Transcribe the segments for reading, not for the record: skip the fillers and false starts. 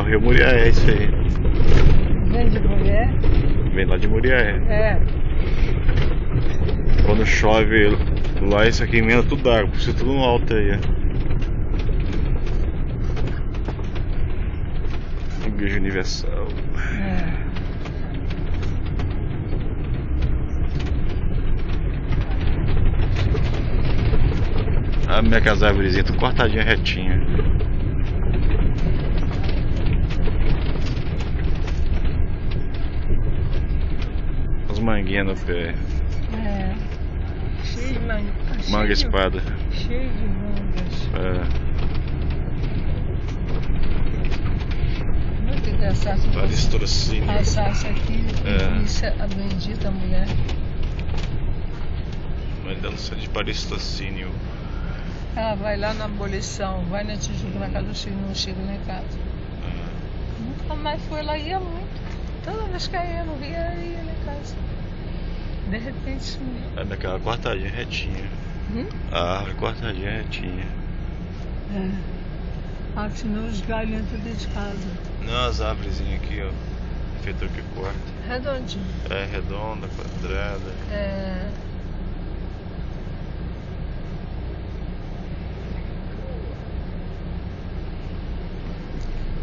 Rio Muriaé, isso aí. Vem de mulher? Vem lá de Muriaé. É. Quando chove lá, isso aqui emenda tudo água, por isso tudo no alto aí. Igreja Universal. É. A minha casa, árvorezinha, tudo cortadinha retinha. As manguinhas no pé. É. Cheio de manga. Manga espada. Cheio de mangas. Muito engraçado. Paristorcínio. Passasse aqui e visse a bendita mulher. Mas ainda não sei de paristorcínio. Ela vai lá na abolição, vai na Tijuca, na casa do Chico, não chega lá em casa. Nunca mais foi, ela ia muito. Toda vez que ela ia, não via, ela ia lá em casa. De repente sumiu. É daquela cortadinha retinha. A árvore cortadinha retinha. É. Ah, senão os galhos entram dentro de casa. Não, as árvorezinhas aqui, ó. Feitor que corta. Redondinho. É redonda, quadrada. É.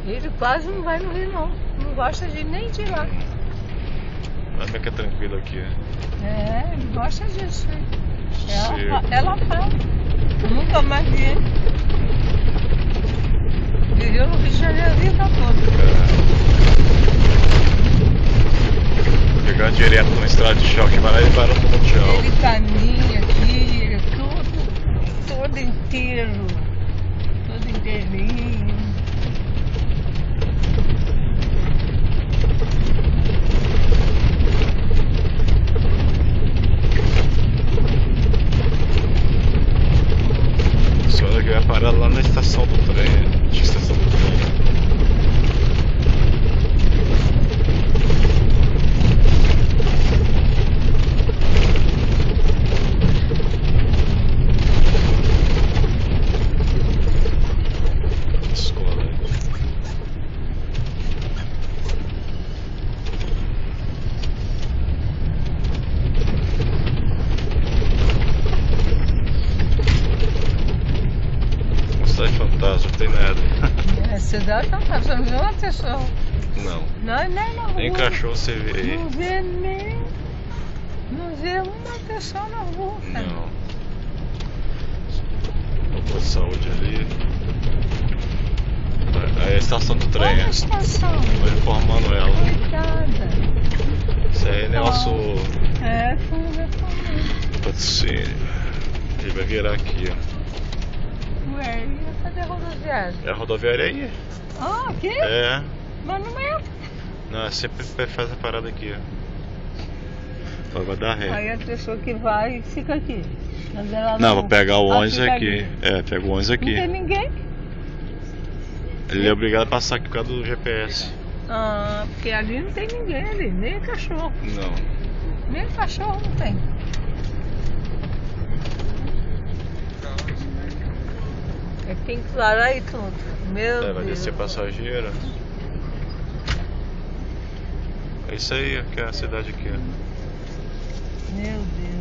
Ele quase não vai no Rio, não. Não gosta nem de ir lá. Olha que é tranquilo aqui. É, ele gosta disso. Sim. Ela fala. Eu nunca mais vi ele. Viveu no Rio de Janeiro a vida toda. Pegando direto na estrada de choque, vai lá e para no mundial. Ele caminha aqui, ele é todo inteiro. Todo inteirinho. Só que vai parar lá na estação do trem. Estação do trem. Escola. Cidade fantasma, não tem nada. É, cidade não tá, você não viu uma pessoa. Não. Não, nem na rua. Nem cachorro você vê aí. Não vê nem. Não vê uma pessoa na rua. Cara. Não. Posto de saúde ali. Aí é a estação do trem. Olha a estação. Tô informando ela. Coitada. Isso aí é nosso É, foi reformado. patrocínio. Ele vai virar aqui, ó. Ué, e cadê a rodoviária? É a rodoviária aí? Ah, aqui? É. Mas não é. Não, sempre faz a parada aqui, ó. Vai dar ré. Aí a pessoa que vai fica aqui. Mas ela Não, vou pegar o ônibus fica aqui. ali. É, pega o ônibus Não aqui. tem ninguém? Ele é obrigado a passar aqui por causa do GPS. Ah, porque ali não tem ninguém ali, nem cachorro. Não. Nem cachorro não tem. É que tem que parar aí tudo. Meu É, vai Deus. descer passageiro. É isso aí, ó, que é a cidade aqui, ó. Meu Deus.